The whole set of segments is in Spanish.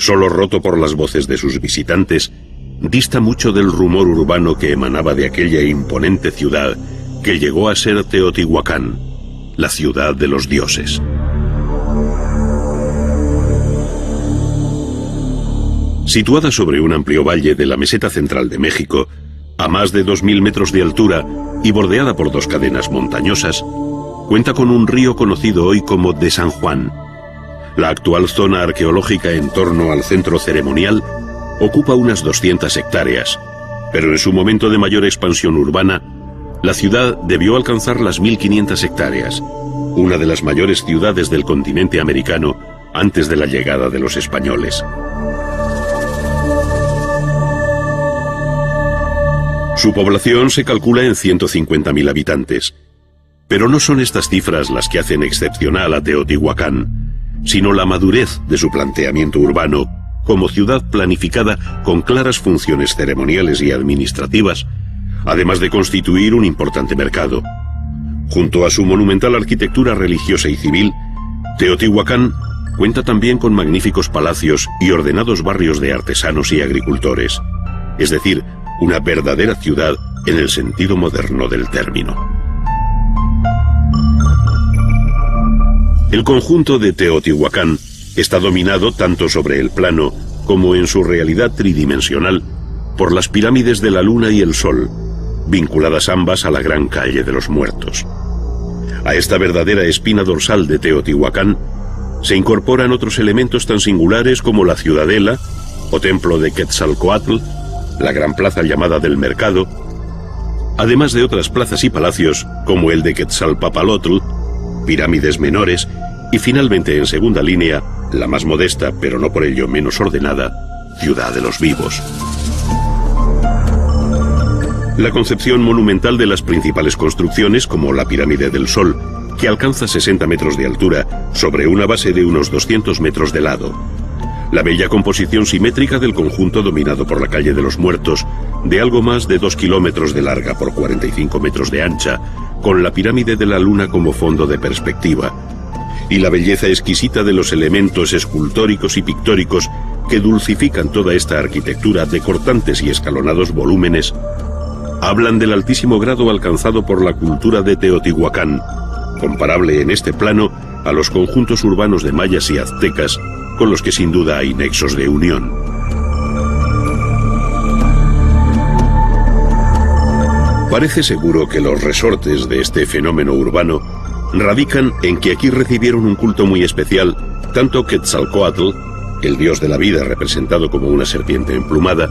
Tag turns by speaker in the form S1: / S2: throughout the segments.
S1: solo roto por las voces de sus visitantes, dista mucho del rumor urbano que emanaba de aquella imponente ciudad que llegó a ser Teotihuacán, la ciudad de los dioses. Situada sobre un amplio valle de la meseta central de México, a más de 2000 metros de altura y bordeada por dos cadenas montañosas, cuenta con un río conocido hoy como de San Juan. La actual zona arqueológica en torno al centro ceremonial ocupa unas 200 hectáreas, pero en su momento de mayor expansión urbana, la ciudad debió alcanzar las 1500 hectáreas, una de las mayores ciudades del continente americano antes de la llegada de los españoles. Su población se calcula en 150.000 habitantes, pero no son estas cifras las que hacen excepcional a Teotihuacán, sino la madurez de su planteamiento urbano como ciudad planificada con claras funciones ceremoniales y administrativas, además de constituir un importante mercado. Junto a su monumental arquitectura religiosa y civil, Teotihuacán cuenta también con magníficos palacios y ordenados barrios de artesanos y agricultores, es decir, una verdadera ciudad en el sentido moderno del término. El conjunto de Teotihuacán está dominado tanto sobre el plano como en su realidad tridimensional por las pirámides de la Luna y el Sol, vinculadas ambas a la gran calle de los muertos. A esta verdadera espina dorsal de Teotihuacán se incorporan otros elementos tan singulares como la ciudadela o templo de Quetzalcóatl, la gran plaza llamada del Mercado, además de otras plazas y palacios como el de Quetzalpapalotl, pirámides menores y finalmente en segunda línea, la más modesta pero no por ello menos ordenada, Ciudad de los Vivos. La concepción monumental de las principales construcciones como la Pirámide del Sol, que alcanza 60 metros de altura sobre una base de unos 200 metros de lado. La bella composición simétrica del conjunto dominado por la calle de los Muertos, de algo más de 2 kilómetros de larga por 45 metros de ancha, con la pirámide de la Luna como fondo de perspectiva, y la belleza exquisita de los elementos escultóricos y pictóricos que dulcifican toda esta arquitectura de cortantes y escalonados volúmenes, hablan del altísimo grado alcanzado por la cultura de Teotihuacán, comparable en este plano a los conjuntos urbanos de mayas y aztecas, con los que sin duda hay nexos de unión. Parece seguro que los resortes de este fenómeno urbano radican en que aquí recibieron un culto muy especial tanto Quetzalcóatl, el dios de la vida representado como una serpiente emplumada,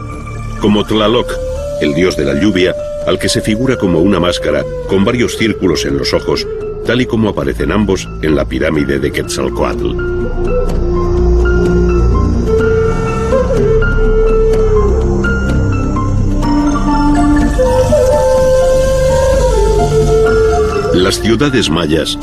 S1: como Tlaloc, el dios de la lluvia, al que se figura como una máscara con varios círculos en los ojos, tal y como aparecen ambos en la pirámide de Quetzalcóatl. Las ciudades mayas,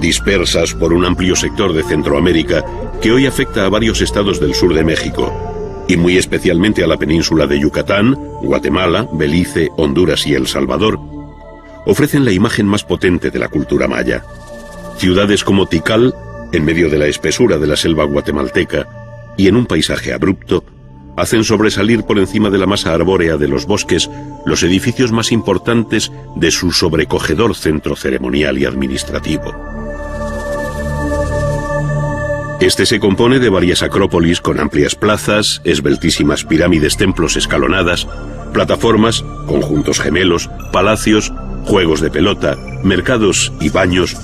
S1: dispersas por un amplio sector de Centroamérica que hoy afecta a varios estados del sur de México, y muy especialmente a la península de Yucatán, Guatemala, Belice, Honduras y El Salvador, ofrecen la imagen más potente de la cultura maya. Ciudades como Tikal, en medio de la espesura de la selva guatemalteca y en un paisaje abrupto, hacen sobresalir por encima de la masa arbórea de los bosques los edificios más importantes de su sobrecogedor centro ceremonial y administrativo. Este se compone de varias acrópolis con amplias plazas, esbeltísimas pirámides, templos escalonadas, plataformas, conjuntos gemelos, palacios, juegos de pelota, mercados y baños,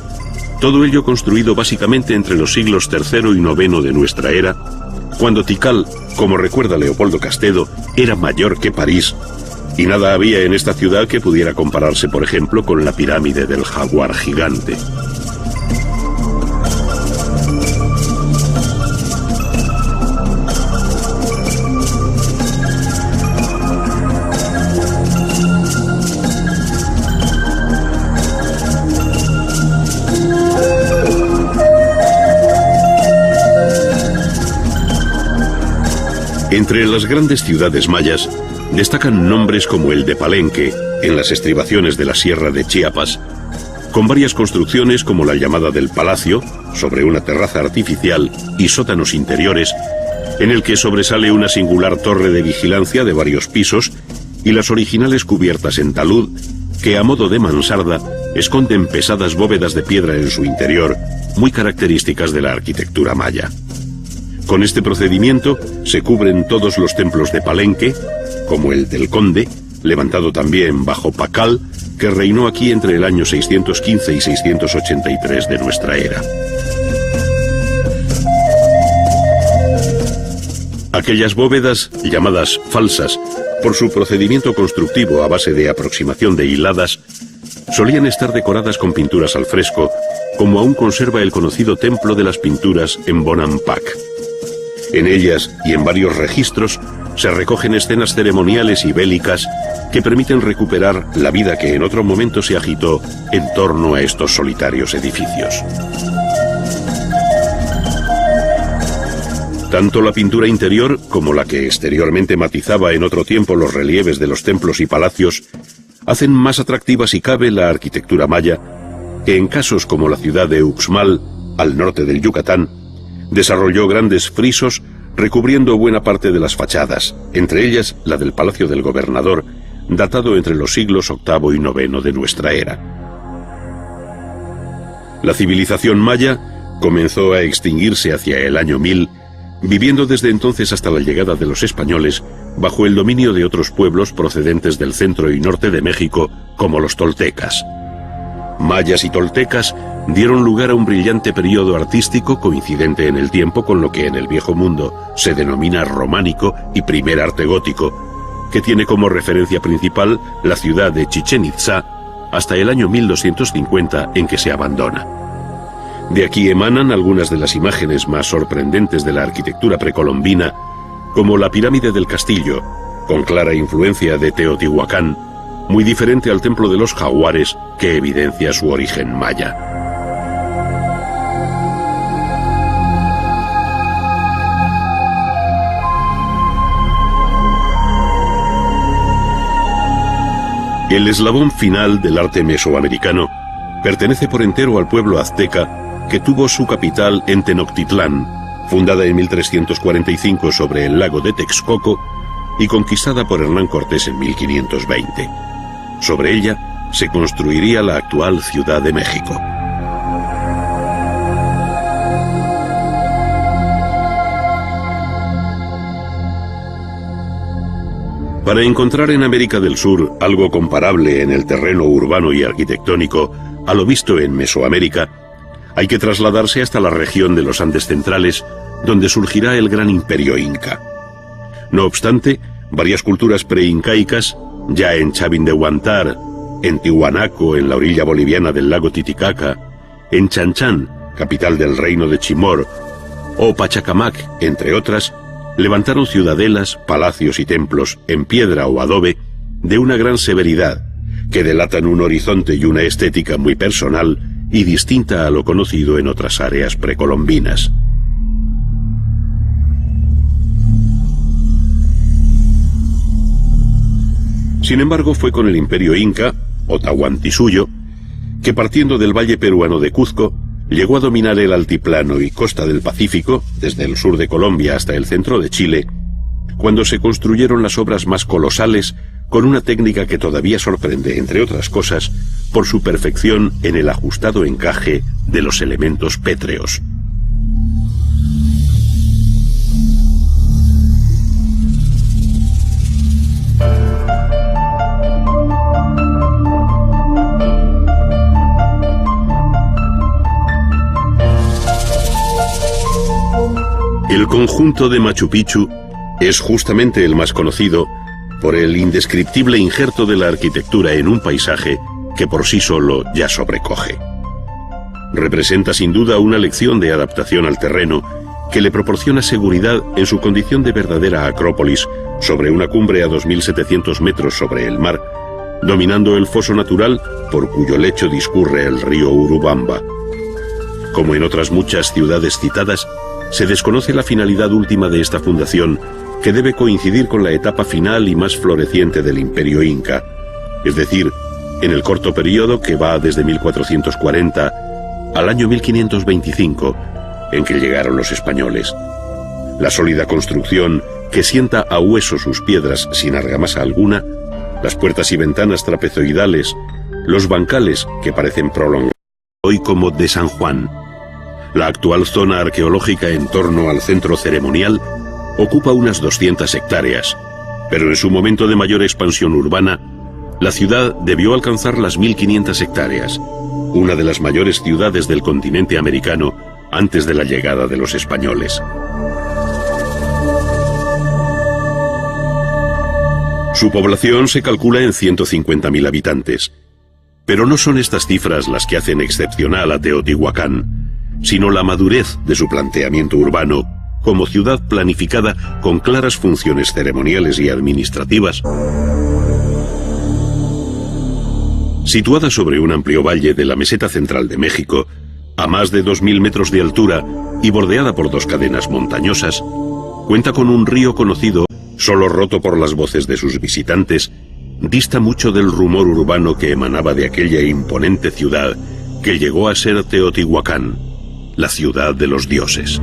S1: todo ello construido básicamente entre los siglos III y IX de nuestra era, cuando Tikal, como recuerda Leopoldo Castedo, era mayor que París, y nada había en esta ciudad que pudiera compararse, por ejemplo, con la pirámide del jaguar gigante. Entre las grandes ciudades mayas destacan nombres como el de Palenque, en las estribaciones de la Sierra de Chiapas, con varias construcciones como la llamada del Palacio, sobre una terraza artificial y sótanos interiores, en el que sobresale una singular torre de vigilancia de varios pisos y las originales cubiertas en talud que, a modo de mansarda, esconden pesadas bóvedas de piedra en su interior, muy características de la arquitectura maya. Con este procedimiento se cubren todos los templos de Palenque, como el del Conde, levantado también bajo Pacal, que reinó aquí entre el año 615 y 683 de nuestra era. Aquellas bóvedas, llamadas falsas, por su procedimiento constructivo a base de aproximación de hiladas, solían estar decoradas con pinturas al fresco, como aún conserva el conocido Templo de las Pinturas en Bonampak. En ellas y en varios registros se recogen escenas ceremoniales y bélicas que permiten recuperar la vida que en otro momento se agitó en torno a estos solitarios edificios. Tanto la pintura interior como la que exteriormente matizaba en otro tiempo los relieves de los templos y palacios hacen más atractiva si cabe la arquitectura maya, que en casos como la ciudad de Uxmal, al norte del Yucatán, desarrolló grandes frisos recubriendo buena parte de las fachadas, entre ellas la del Palacio del Gobernador, datado entre los siglos VIII y IX de nuestra era. La civilización maya comenzó a extinguirse hacia el año 1000, viviendo desde entonces hasta la llegada de los españoles bajo el dominio de otros pueblos procedentes del centro y norte de México, como los toltecas. Mayas y toltecas dieron lugar a un brillante periodo artístico coincidente en el tiempo con lo que en el Viejo Mundo se denomina románico y primer arte gótico, que tiene como referencia principal la ciudad de Chichén Itzá hasta el año 1250, en que se abandona. De aquí emanan algunas de las imágenes más sorprendentes de la arquitectura precolombina, como la pirámide del castillo, con clara influencia de Teotihuacán, muy diferente al templo de los jaguares, que evidencia su origen maya. El eslabón final del arte mesoamericano pertenece por entero al pueblo azteca, que tuvo su capital en Tenochtitlán, fundada en 1345 sobre el lago de Texcoco y conquistada por Hernán Cortés en 1520. Sobre ella se construiría la actual Ciudad de México. Para encontrar en América del Sur algo comparable en el terreno urbano y arquitectónico a lo visto en Mesoamérica, hay que trasladarse hasta la región de los Andes centrales, donde surgirá el gran imperio inca. No obstante, varias culturas preincaicas, ya en Chavín de Huántar, en Tiwanaco, en la orilla boliviana del lago Titicaca, en Chanchán, capital del reino de Chimor, o Pachacamac, entre otras, levantaron ciudadelas, palacios y templos en piedra o adobe de una gran severidad, que delatan un horizonte y una estética muy personal y distinta a lo conocido en otras áreas precolombinas. Sin embargo, fue con el imperio inca, o Tahuantinsuyo, que partiendo del valle peruano de Cuzco, llegó a dominar el altiplano y costa del Pacífico, desde el sur de Colombia hasta el centro de Chile, cuando se construyeron las obras más colosales con una técnica que todavía sorprende, entre otras cosas, por su perfección en el ajustado encaje de los elementos pétreos. El conjunto de Machu Picchu es justamente el más conocido por el indescriptible injerto de la arquitectura en un paisaje que por sí solo ya sobrecoge. Representa sin duda una lección de adaptación al terreno que le proporciona seguridad en su condición de verdadera acrópolis sobre una cumbre a 2.700 metros sobre el mar, dominando el foso natural por cuyo lecho discurre el río Urubamba. Como en otras muchas ciudades citadas, se desconoce la finalidad última de esta fundación, que debe coincidir con la etapa final y más floreciente del imperio inca, es decir, en el corto periodo que va desde 1440 al año 1525, en que llegaron los españoles. la sólida construcción que sienta a hueso sus piedras sin argamasa alguna, las puertas y ventanas trapezoidales, los bancales que parecen prolongados hoy como de San Juan. La actual zona arqueológica en torno al centro ceremonial ocupa unas 200 hectáreas, pero en su momento de mayor expansión urbana, la ciudad debió alcanzar las 1500 hectáreas, una de las mayores ciudades del continente americano antes de la llegada de los españoles. Su población se calcula en 150.000 habitantes, pero no son estas cifras las que hacen excepcional a Teotihuacán, sino la madurez de su planteamiento urbano como ciudad planificada con claras funciones ceremoniales y administrativas. Situada sobre un amplio valle de la meseta central de México, a más de 2000 metros de altura y bordeada por dos cadenas montañosas, cuenta con un río conocido, solo roto por las voces de sus visitantes, dista mucho del rumor urbano que emanaba de aquella imponente ciudad que llegó a ser Teotihuacán, la ciudad de los dioses.